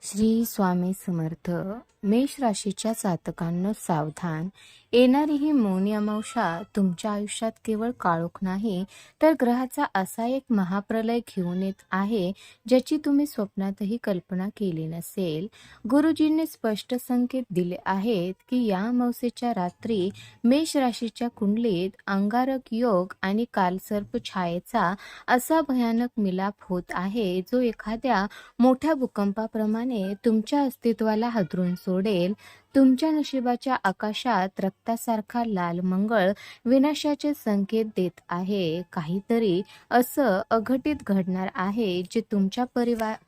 श्री स्वामी समर्थ. मेष राशीच्या जातकांनो सावधान. येणारी ही मौनी अमावस्या तुमच्या आयुष्यात केवळ काळोख नाही तर ग्रहाचा असा एक महाप्रलय घेऊन येत आहे ज्याची तुम्ही स्वप्नातही कल्पना केली नसेल. गुरुजींनी स्पष्ट संकेत दिले आहेत की या अमावस्येच्या रात्री मेष राशीच्या कुंडलीत अंगारक योग आणि कालसर्प छायेचा असा भयानक मिलाप होत आहे जो एखाद्या मोठ्या भूकंपाप्रमाणे तुमच्या अस्तित्वाला हादरून सोडेल. तुमच्या नशिबाच्या आकाशात रक्तासारखा लाल मंगळ विनाशाचे संकेत देत आहे. काहीतरी असं अघटित घडणार आहे जे तुमच्या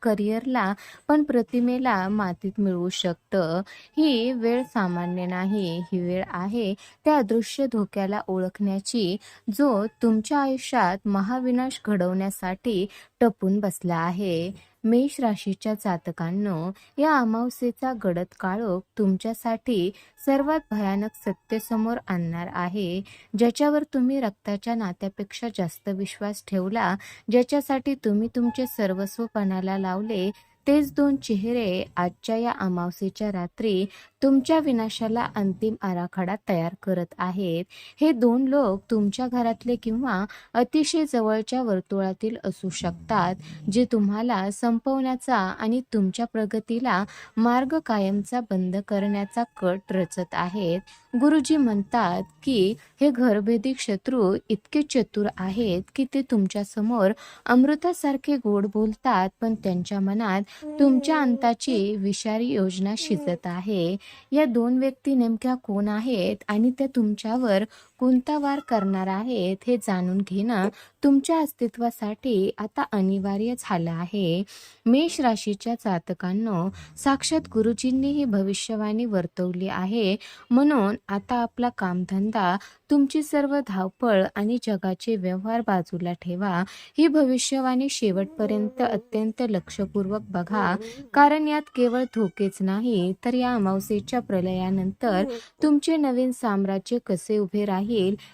करिअरला पण प्रतिमेला मातीत मिळवू शकतं. ही वेळ सामान्य नाही. ही वेळ आहे त्या अदृश्य धोक्याला ओळखण्याची जो तुमच्या आयुष्यात महाविनाश घडवण्यासाठी टपून बसला आहे. मेष राशीच्या जातकांनो, या अमावस्येचा गडद काळोख तुमच्यासाठी सर्वात भयानक सत्य समोर आणणार आहे, ज्याच्यावर तुम्ही रक्ताच्या नात्यापेक्षा जास्त विश्वास ठेवला, ज्याच्यासाठी तुम्ही तुमचे सर्वस्व पणाला लावले. तेच दोन चेहरे आजच्या या अमावस्येच्या रात्री तुमच्या विनाशाला अंतिम आराखडा तयार करत आहेत. हे दोन लोक तुमच्या घरातले किंवा अतिशय जवळच्या वर्तुळातील असू शकतात, जे तुम्हाला संपवण्याचा आणि तुमच्या प्रगतीला मार्ग कायमचा बंद करण्याचा कट रचत आहेत. गुरुजी म्हणतात की हे घरभेदी शत्रू इतके चतुर आहेत की ते तुमच्या समोर अमृतासारखे गोड बोलतात, पण त्यांच्या मनात तुमच्या अंताची विषारी योजना शिजत आहे. या दोन व्यक्ती नेमक्या कोण आहेत आणि त्या तुमच्यावर कोणता वार करणार आहेत हे जाणून घेणं तुमच्या अस्तित्वासाठी आता अनिवार्य झालं आहे. मेष राशीच्या जातकांनो, साक्षात गुरुजींनी ही भविष्यवाणी वर्तवली आहे. म्हणून आता आपला कामधंदा, तुमची सर्व धावपळ आणि जगाचे व्यवहार बाजूला ठेवा. ही भविष्यवाणी शेवटपर्यंत अत्यंत लक्षपूर्वक बघा, कारण यात केवळ धोकेच नाही तर या अमावस्येच्या प्रलयानंतर तुमचे नवीन साम्राज्य कसे उभे राहील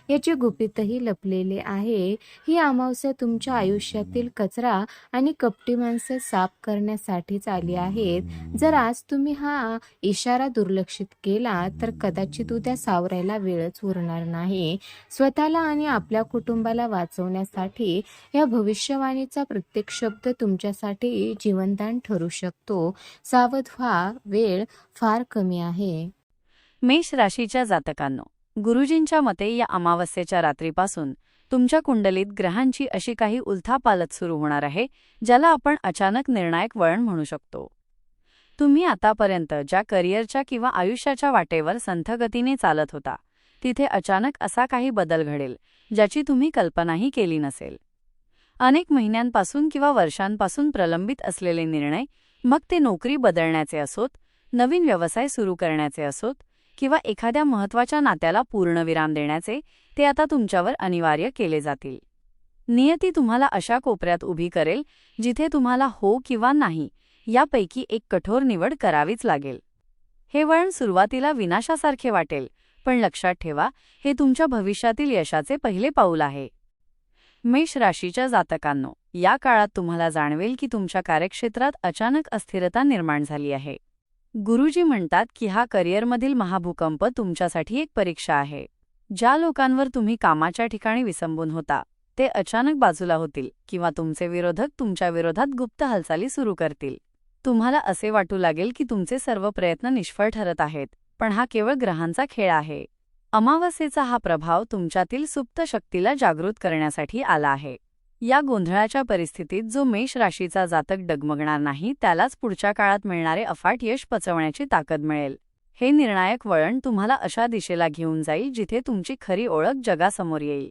याचे गुपितही लपलेले आहे. ही अमावस्या तुमच्या आयुष्यातील कचरा आणि कपटी माणसे साफ करण्यासाठीच आली आहेत. जर आज तुम्ही हा इशारा दुर्लक्षित केला तर कदाचित उद्या सावरायला वेळच उरणार नाही. स्वतःला आणि आपल्या कुटुंबाला वाचवण्यासाठी या भविष्यवाणीचा प्रत्येक शब्द तुमच्यासाठी जीवनदान ठरू शकतो. सावध व्हा, वेळ फार कमी आहे. मेष राशीच्या जातकांनो, गुरुजींच्या मते या अमावस्येच्या रात्रीपासून तुमच्या कुंडलीत ग्रहांची अशी काही उलथापालथ सुरू होणार आहे ज्याला आपण अचानक निर्णायक वळण म्हणू शकतो. तुम्ही आतापर्यंत ज्या करिअरच्या किंवा आयुष्याच्या वाटेवर संथ गतीने चालत होता तिथे अचानक असा काही बदल घडेल ज्याची तुम्ही कल्पनाही केली नसेल. अनेक महिन्यांपासून किंवा वर्षांपासून प्रलंबित असलेले निर्णय, मग ते नोकरी बदलण्याचे असोत, नवीन व्यवसाय सुरू करण्याचे असोत किंवा एखाद्या महत्त्वाच्या नात्याला पूर्णविराम देण्याचे, ते आता तुमच्यावर अनिवार्य केले जातील. नियती तुम्हाला अशा कोपऱ्यात उभी करेल जिथे तुम्हाला हो किंवा नाही यापैकी एक कठोर निवड करावीच लागेल. हे वळण सुरुवातीला विनाशासारखे वाटेल, पण लक्षात ठेवा, हे तुमच्या भविष्यातील यशाचे पहिले पाऊल आहे. मेष राशीच्या जातकांनो, या काळात तुम्हाला जाणवेल की तुमच्या कार्यक्षेत्रात अचानक अस्थिरता निर्माण झाली आहे. गुरुजी म्हणतात की हा करिअरमधील महाभूकंप तुमच्यासाठी एक परीक्षा आहे. ज्या लोकांवर तुम्ही कामाच्या ठिकाणी विसंबून होता ते अचानक बाजूला होतील किंवा तुमचे विरोधक तुमच्या विरोधात गुप्त हालचाली सुरू करतील. तुम्हाला असे वाटू लागेल की तुमचे सर्व प्रयत्न निष्फळ ठरत आहेत, पण हा केवळ ग्रहांचा खेळ आहे. अमावस्येचा हा प्रभाव तुमच्यातील सुप्त शक्तीला जागृत करण्यासाठी आला आहे. या गोंधळाच्या परिस्थितीत जो मेष राशीचा जातक डगमगणार नाही त्यालाच पुढच्या काळात मिळणारे अफाट यश पचवण्याची ताकद मिळेल. हे निर्णायक वळण तुम्हाला अशा दिशेला घेऊन जाईल जिथे तुमची खरी ओळख जगासमोर येईल.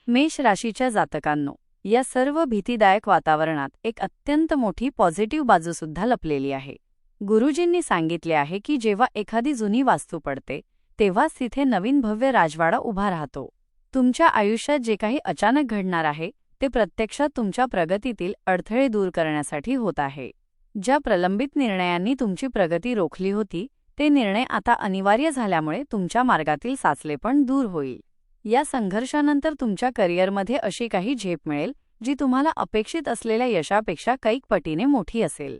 मेष राशीच्या जातकांनो, या सर्व भीतीदायक वातावरणात एक अत्यंत मोठी पॉझिटिव्ह बाजूसुद्धा लपलेली आहे. गुरुजींनी सांगितले आहे की जेव्हा एखादी जुनी वास्तू पडते तेव्हाच तिथे नवीन भव्य राजवाडा उभा राहतो. तुमच्या आयुष्यात जे काही अचानक घडणार आहे ते प्रत्यक्षात तुमच्या प्रगतीतील अडथळे दूर करण्यासाठी होत आहे. ज्या प्रलंबित निर्णयांनी तुमची प्रगती रोखली होती ते निर्णय आता अनिवार्य झाल्यामुळे तुमच्या मार्गातील साचलेपण दूर होईल. या संघर्षानंतर तुमच्या करिअरमध्ये अशी काही झेप मिळेल जी तुम्हाला अपेक्षित असलेल्या यशापेक्षा कैक पटीने मोठी असेल.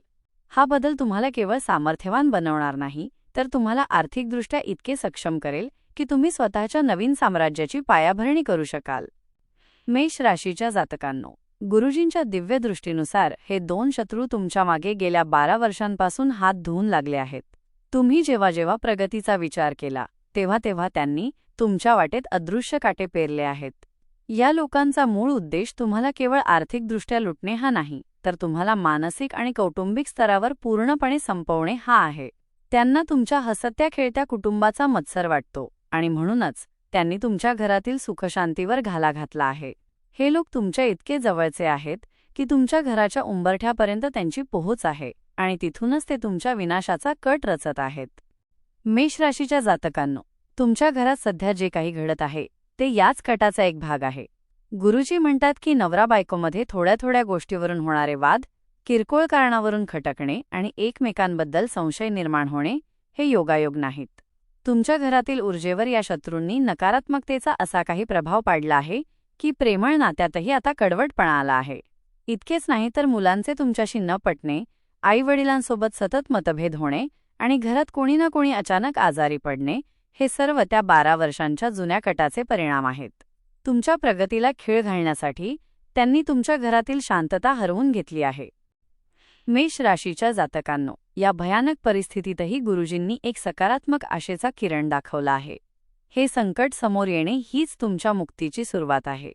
हा बदल तुम्हाला केवळ सामर्थ्यवान बनवणार नाही, तर तुम्हाला आर्थिकदृष्ट्या इतके सक्षम करेल की तुम्ही स्वतःच्या नवीन साम्राज्याची पायाभरणी करू शकाल. मेष राशीच्या जातकांनो, गुरुजींच्या दिव्य दृष्टीनुसार हे 2 शत्रू तुमच्या मागे गेल्या 12 वर्षांपासून हात धुवून लागले आहेत. तुम्ही जेव्हा जेव्हा प्रगतीचा विचार केला तेव्हा तेव्हा त्यांनी तुमच्या वाटेत अदृश्य काटे पेरले आहेत. या लोकांचा मूळ उद्देश तुम्हाला केवळ आर्थिकदृष्ट्या लुटणे हा नाही, तर तुम्हाला मानसिक आणि कौटुंबिक स्तरावर पूर्णपणे संपवणे हा आहे. त्यांना तुमच्या हसत्या खेळत्या कुटुंबाचा मत्सर वाटतो आणि म्हणूनच त्यांनी तुमच्या घरातील सुखशांतीवर घाला घातला आहे. हे लोक तुमच्या इतके जवळचे आहेत की तुमच्या घराच्या उंबरठ्यापर्यंत त्यांची पोहोच आहे आणि तिथूनच ते तुमच्या विनाशाचा कट रचत आहेत. मेष राशीच्या जातकांनो, तुमच्या घरात सध्या जे काही घडत आहे ते याच कटाचा एक भाग आहे. गुरुजी म्हणतात की नवरा बायकोमध्ये थोड्या थोड्या गोष्टीवरून होणारे वाद, किरकोळ कारणावरून खटकणे आणि एकमेकांबद्दल संशय निर्माण होणे हे योगायोग नाहीत. तुमच्या घरातील ऊर्जेवर या शत्रूंनी नकारात्मकतेचा असा काही प्रभाव पाडला आहे की प्रेमळ नात्यातही आता कडवटपणा आला आहे. इतकेच नाही तर मुलांचे तुमच्याशी न पटणे, आईवडिलांसोबत सतत मतभेद होणे आणि घरात कोणी ना कोणी अचानक आजारी पडणे हे सर्व त्या 12 वर्षांच्या जुन्या कटाचे परिणाम आहेत. तुमच्या प्रगतीला खीळ घालण्यासाठी त्यांनी तुमच्या घरातील शांतता हरवून घेतली आहे. मेष राशीच्या जातकांनो, या भयानक परिस्थितीतही गुरुजींनी एक सकारात्मक आशेचा किरण दाखवला आहे. हे संकट समोर येणे हीच तुमच्या मुक्तीची सुरुवात आहे.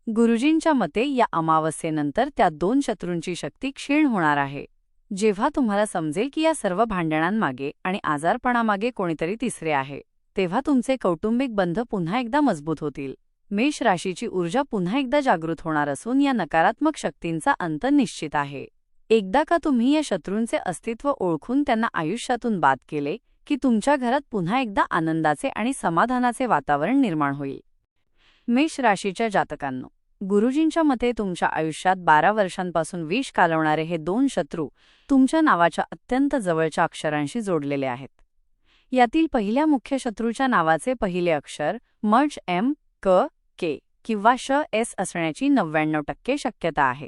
गुरुजींच्या मते या अमावस्येनंतर त्या 2 शत्रूंची शक्ती क्षीण होणार आहे. जेव्हा तुम्हाला समजेल की या सर्व भांडणांमागे आणि आजारपणामागे कोणीतरी तिसरे आहे, तेव्हा तुमचे कौटुंबिक बंध पुन्हा एकदा मजबूत होतील. मेष राशीची ऊर्जा पुन्हा एकदा जागृत होणार असून या नकारात्मक शक्तींचा अंत निश्चित आहे. एकदा का तुम्ही या शत्रूंचे अस्तित्व ओळखून त्यांना आयुष्यातून बाद केले की तुमच्या घरात पुन्हा एकदा आनंदाचे आणि समाधानाचे वातावरण निर्माण होईल. मेष राशीच्या जातकांनो, गुरुजींच्या मते तुमच्या आयुष्यात 12 वर्षांपासून विष कालवणारे हे 2 शत्रू तुमच्या नावाच्या अत्यंत जवळच्या अक्षरांशी जोडलेले आहेत. यातील पहिल्या मुख्य शत्रूच्या नावाचे पहिले अक्षर मर्ज एम क के किंवा श एस असण्याची 99% शक्यता आहे.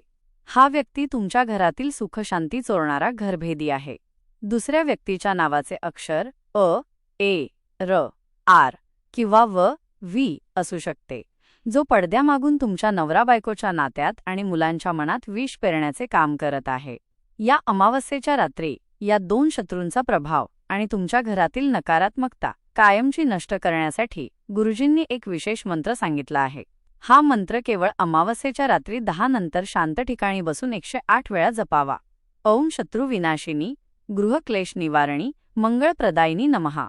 हा व्यक्ती तुमच्या घरातील सुखशांती चोरणारा घरभेदी आहे. दुसऱ्या व्यक्तीच्या नावाचे अक्षर अ, ए, र, आर किंवा व, व्ही असू शकते, जो पडद्यामागून तुमच्या नवरा-बायकोच्या नात्यात आणि मुलांच्या मनात विष पेरण्याचे काम करत आहे. या अमावस्येच्या रात्री या 2 शत्रूंचा प्रभाव आणि तुमच्या घरातील नकारात्मकता कायमची नष्ट करण्यासाठी गुरुजींनी एक विशेष मंत्र सांगितला आहे. हा मंत्र केवळ अमावस्येच्या रात्री 10 नंतर शांत ठिकाणी बसून 108 वेळा जपावा. ओम शत्रू विनाशिनी गृहक्लेश निवारणी मंगळप्रदायिनी नमः.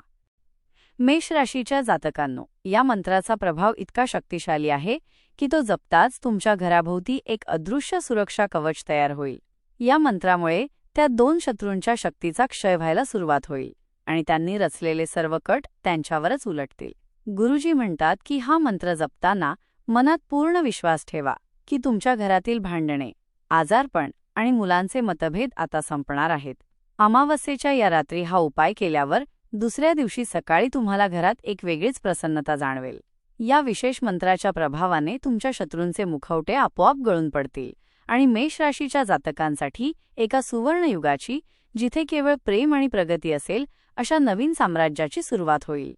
मेष राशीच्या जातकांनो, या मंत्राचा प्रभाव इतका शक्तिशाली आहे की तो जपताच तुमच्या घराभोवती एक अदृश्य सुरक्षा कवच तयार होईल. या मंत्रामुळे त्या 2 शत्रूंच्या शक्तीचा क्षय व्हायला सुरुवात होईल आणि त्यांनी रचलेले सर्व कट त्यांच्यावरच उलटतील. गुरुजी म्हणतात की हा मंत्र जपताना मनात पूर्ण विश्वास ठेवा की तुमच्या घरातील भांडणे, आजारपण आणि मुलांचे मतभेद आता संपणार आहेत. अमावस्येच्या या रात्री हा उपाय केल्यावर दुसऱ्या दिवशी सकाळी तुम्हाला घरात एक वेगळीच प्रसन्नता जाणवेल. या विशेष मंत्राच्या प्रभावाने तुमच्या शत्रूंचे मुखवटे आपोआप गळून पडतील आणि मेष राशीच्या जातकांसाठी एका सुवर्ण युगाची, जिथे केवळ प्रेम आणि प्रगती असेल, अशा नवीन साम्राज्याची सुरुवात होईल.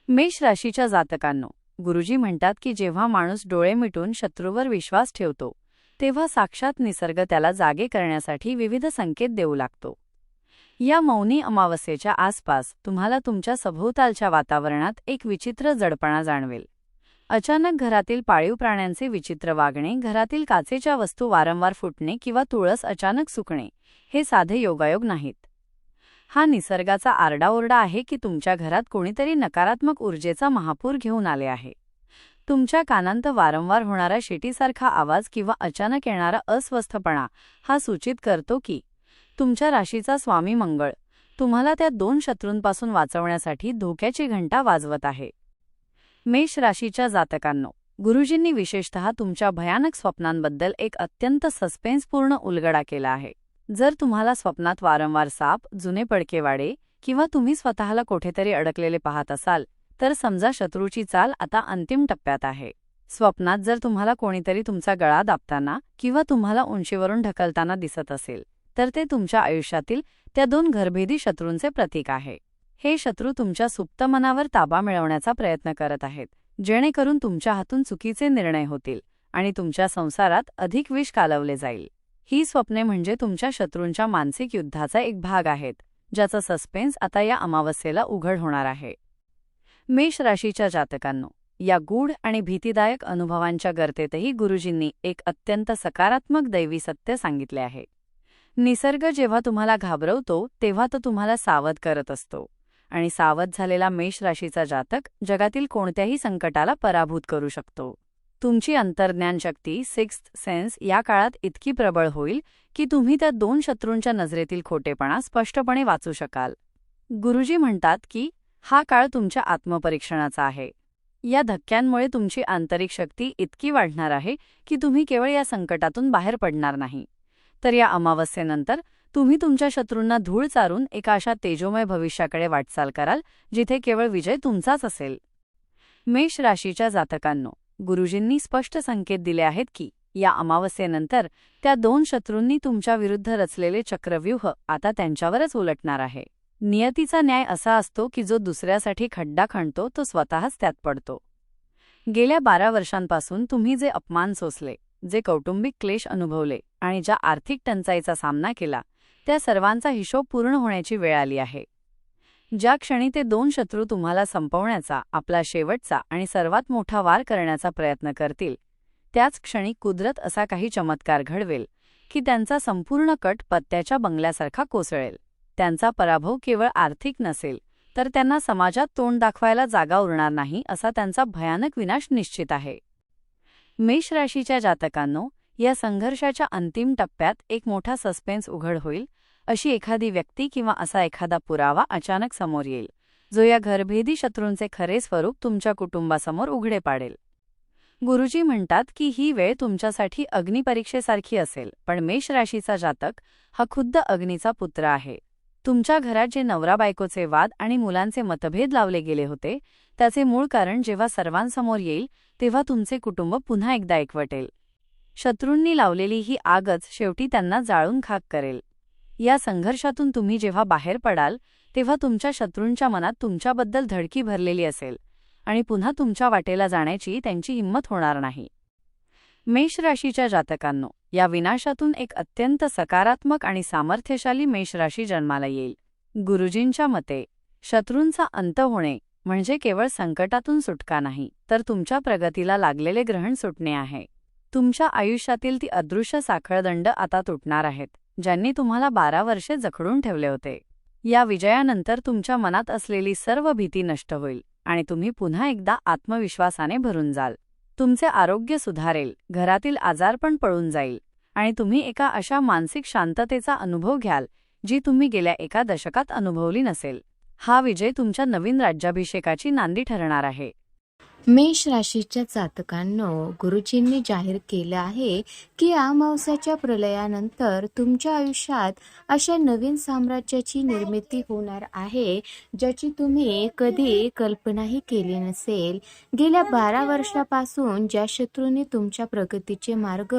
मेष राशीच्या जातकांनो, गुरुजी म्हणतात की जेव्हा माणूस डोळे मिटून शत्रूवर विश्वास ठेवतो तेव्हा साक्षात निसर्ग त्याला जागे करण्यासाठी विविध संकेत देऊ लागतो. या मौनी अमावस्येच्या आसपास तुम्हाला तुमच्या सभोवतालच्या वातावरणात एक विचित्र जडपणा जाणवेल. अचानक घरातील पाळीव प्राण्यांचे विचित्र वागणे, घरातील काचेच्या वस्तू वारंवार फुटणे किंवा तुळस अचानक सुकणे हे साधे योगायोग नाहीत. हा निसर्गाचा आरडाओरडा आहे की तुमच्या घरात कोणीतरी नकारात्मक ऊर्जेचा महापूर घेऊन आले आहे. तुमच्या कानांत वारंवार होणारा शिटीसारखा आवाज किंवा अचानक येणारा अस्वस्थपणा हा सूचित करतो की तुमच्या राशीचा स्वामी मंगळ तुम्हाला त्या 2 शत्रूंपासून वाचवण्यासाठी धोक्याची घंटा वाजवत आहे. मेष राशीच्या जातकांनो, गुरुजींनी विशेषतः तुमच्या भयानक स्वप्नांबद्दल एक अत्यंत सस्पेन्सपूर्ण उलगडा केला आहे. जर तुम्हाला स्वप्नात वारंवार साप, जुने पडकेवाडे किंवा तुम्ही स्वतःला कुठेतरी अडकलेले पाहत असाल, तर समजा शत्रूची चाल आता अंतिम टप्प्यात आहे. स्वप्नात जर तुम्हाला कोणीतरी तुमचा गळा दाबताना किंवा तुम्हाला उंचीवरून ढकलताना दिसत असेल, तर ते तुमच्या आयुष्यातील त्या 2 घरभेदी शत्रूंचे प्रतीक आहे. हे शत्रू तुमच्या सुप्त मनावर ताबा मिळवण्याचा प्रयत्न करत आहेत, जेणेकरून तुमच्या हातून चुकीचे निर्णय होतील आणि तुमच्या संसारात अधिक विष कालवले जाईल. ही स्वप्ने म्हणजे तुमच्या शत्रूंच्या मानसिक युद्धाचा एक भाग आहेत, ज्याचा सस्पेन्स आता या अमावस्येला उघड होणार आहे. मेष राशीच्या जातकांनो, या गूढ आणि भीतीदायक अनुभवांच्या गर्तेतही गुरुजींनी एक अत्यंत सकारात्मक दैवी सत्य सांगितले आहे. निसर्ग जेव्हा तुम्हाला घाबरवतो तेव्हा तो तुम्हाला सावध करत असतो, आणि सावध झालेला मेष राशीचा जातक जगातील कोणत्याही संकटाला पराभूत करू शकतो. तुमची अंतर्ज्ञान शक्ती, सिक्स्थ सेन्स, या काळात इतकी प्रबळ होईल की तुम्ही त्या 2 शत्रूंच्या नजरेतील खोटेपणा स्पष्टपणे वाचू शकाल. गुरुजी म्हणतात की हा काळ तुमच्या आत्मपरीक्षणाचा आहे. या धक्क्यांमुळे तुमची आंतरिक शक्ती इतकी वाढणार आहे की तुम्ही केवळ या संकटातून बाहेर पडणार नाही, तर या अमावस्येनंतर तुम्ही तुमच्या शत्रूंना धूळ चारून एका अशा तेजोमय भविष्याकडे वाटचाल कराल जिथे केवळ विजय तुमचाच असेल. मेष राशीच्या जातकांनो, गुरुजींनी स्पष्ट संकेत दिले आहेत की या अमावस्येनंतर त्या 2 शत्रूंनी तुमच्या विरुद्ध रचलेले चक्रव्यूह आता त्यांच्यावरच उलटणार आहे. नियतीचा न्याय असा असतो की जो दुसऱ्यासाठी खड्डा खणतो तो स्वतःच त्यात पडतो. गेल्या 12 वर्षांपासून तुम्ही जे अपमान सोसले, जे कौटुंबिक क्लेश अनुभवले आणि ज्या आर्थिक टंचाईचा सामना केला, त्या सर्वांचा हिशोब पूर्ण होण्याची वेळ आली आहे. ज्या क्षणी ते 2 शत्रू तुम्हाला संपवण्याचा, आपला शेवटचा आणि सर्वात मोठा वार करण्याचा प्रयत्न करतील, त्याच क्षणी कुदरत असा काही चमत्कार घडवेल की त्यांचा संपूर्ण कट पत्त्याच्या बंगल्यासारखा कोसळेल. त्यांचा पराभव केवळ आर्थिक नसेल, तर त्यांना समाजात तोंड दाखवायला जागा उरणार नाही असा त्यांचा भयानक विनाश निश्चित आहे. मेष राशीच्या जातकांनो, या संघर्षाच्या अंतिम टप्प्यात एक मोठा सस्पेन्स उघड होईल. अशी एखादी व्यक्ती किंवा असा एखादा पुरावा अचानक समोर येईल, जो या घरभेदी शत्रूंचे खरे स्वरूप तुमच्या कुटुंबासमोर उघडे पाडेल. गुरुजी म्हणतात की ही वेळ तुमच्यासाठी अग्निपरीक्षेसारखी असेल, पण मेष राशीचा जातक हा खुद्द अग्नीचा पुत्र आहे. तुमच्या घरात जे नवरा-बायकोचे वाद आणि मुलांचे मतभेद लावले गेले होते, त्याचे मूळ कारण जेव्हा सर्वांसमोर येईल तेव्हा तुमचे कुटुंब पुन्हा एकदा एकवटेल. शत्रूंनी लावलेली ही आगच शेवटी त्यांना जाळून खाक करेल. या संघर्षातून तुम्ही जेव्हा बाहेर पडाल तेव्हा तुमच्या शत्रूंच्या मनात तुमच्याबद्दल धडकी भरलेली असेल आणि पुन्हा तुमच्या वाटेला जाण्याची त्यांची हिंमत होणार नाही. मेष राशीच्या जातकांनो, या विनाशातून एक अत्यंत सकारात्मक आणि सामर्थ्यशाली मेष राशी जन्माला येईल. गुरुजींच्या मते शत्रूंचा अंत होणे म्हणजे केवळ संकटातून सुटका नाही, तर तुमच्या प्रगतीला लागलेले ग्रहण सुटणे आहे. तुमच्या आयुष्यातील ती अदृश्य साखळदंड आता तुटणार आहेत, ज्यांनी तुम्हाला 12 वर्षे जखडून ठेवले होते. या विजयानंतर तुमच्या मनात असलेली सर्व भीती नष्ट होईल आणि तुम्ही पुन्हा एकदा आत्मविश्वासाने भरून जाल. तुमचे आरोग्य सुधारेल, घरातील आजारपण पळून जाईल आणि तुम्ही एका अशा मानसिक शांततेचा अनुभव घ्याल जी तुम्ही गेल्या 1 दशकात अनुभवली नसेल. हा विजय तुमच्या नवीन राज्याभिषेकाची नांदी ठरणार आहे. मेष राशीच्या जातकांनो, गुरुजींनी जाहीर केलं आहे की या अमावस्याच्या प्रलयानंतर तुमच्या आयुष्यात अशा नवीन साम्राज्याची निर्मिती होणार आहे ज्याची तुम्ही कधी कल्पनाही केली नसेल. गेल्या 12 वर्षापासून ज्या शत्रूंनी तुमच्या प्रगतीचे मार्ग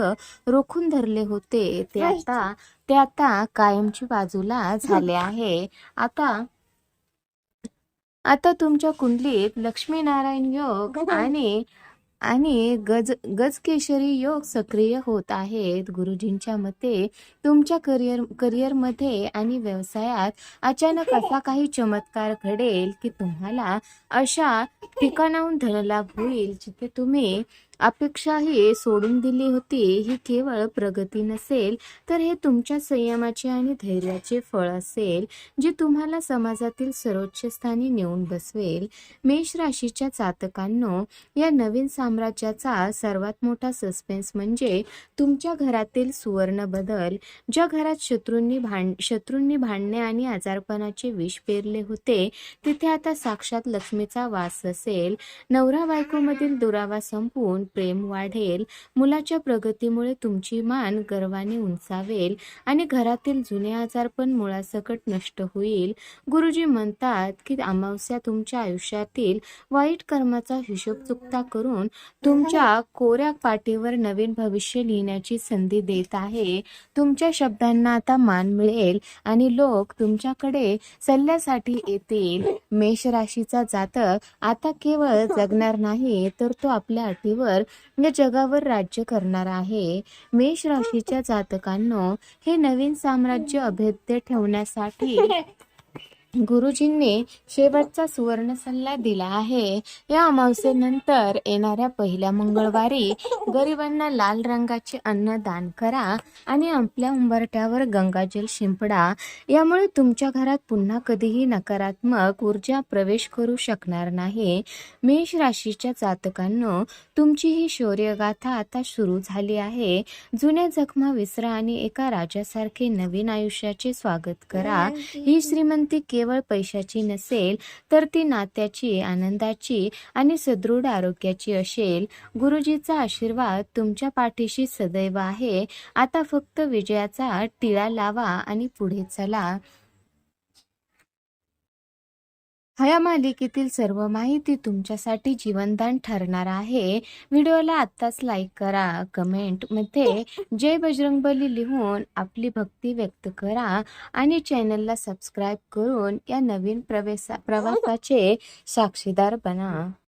रोखून धरले होते ते आता कायमची बाजूला झाले आहे. आता तुमच्या कुंडलीत लक्ष्मीनारायण योग आणि गजकेशरी योग सक्रिय होत आहेत. गुरुजींच्या मते तुमच्या करिअरमध्ये आणि व्यवसायात अचानक असा काही चमत्कार घडेल की तुम्हाला अशा ठिकाणाहून धनलाभ होईल जिथे तुम्ही अपेक्षाही सोडून दिली होती. ही केवळ प्रगती नसेल, तर हे तुमच्या संयमाचे आणि धैर्याचे फळ असेल जे तुम्हाला समाजातील सर्वोच्च स्थानी नेऊन बसवेल. मेष राशीच्या जातकांनो, या नवीन साम्राज्याचा सर्वात मोठा सस्पेन्स म्हणजे तुमच्या घरातील सुवर्ण बदल. ज्या घरात शत्रूंनी भांडणे आणि आजारपणाचे विष पेरले होते तिथे आता साक्षात लक्ष्मीचा वास असेल. नवरा बायकोमधील दुरावा संपून प्रेम वाढेल. मुलाच्या प्रगतीमुळे तुमची मान गर्वाने उंचावेल आणि घरातील जुने आजारपण मुळासकट नष्ट होईल. गुरुजी म्हणतात की अमावस्या तुमच्या आयुष्यातील वाईट कर्माचा हिशोब चुकता करून तुमच्या कोऱ्या पाटीवर नवीन भविष्य लिहिण्याची संधी देत आहे. तुमच्या शब्दांना आता मान मिळेल आणि लोक तुमच्याकडे सल्ल्यासाठी येतील. मेष राशीचा जातक आता केवळ जगणार नाही तर तो आपल्या अटीवर या जगावर राज्य करणार आहे. मेष राशीच्या जातकांनो, हे नवीन साम्राज्य अभेद्य ठेवण्यासाठी गुरुजींनी शेवटचा सुवर्ण सल्ला दिला आहे. या अमावस्येनंतर येणाऱ्या पहिल्या मंगळवारी गरिबांना लाल रंगाचे अन्न दान करा आणि आपल्या उंबरठ्यावर गंगाजल शिंपडा. यामुळे तुमच्या घरात पुन्हा कधीही नकारात्मक ऊर्जा प्रवेश करू शकणार नाही. मेष राशीच्या जातकांनो, तुमची ही शौर्यगाथा आता सुरू झाली आहे. जुन्या जखमा विसरा आणि एका राजासारखे नवीन आयुष्याचे स्वागत करा. ही श्रीमंती केवळ पैशाची नसेल तर ती नात्याची, आनंदाची आणि सदृढ आरोग्याची असेल. गुरुजीचा आशीर्वाद तुमच्या पाठीशी सदैव आहे. आता फक्त विजयाचा टिळा लावा आणि पुढे चला. ह्या मालिकेतील सर्व माहिती तुमच्यासाठी जीवनदान ठरणार आहे. व्हिडिओला आत्ताच लाईक करा. कमेंटमध्ये जय बजरंगबली लिहून आपली भक्ती व्यक्त करा आणि चॅनलला सबस्क्राईब करून या नवीन प्रवासाचे साक्षीदार बना.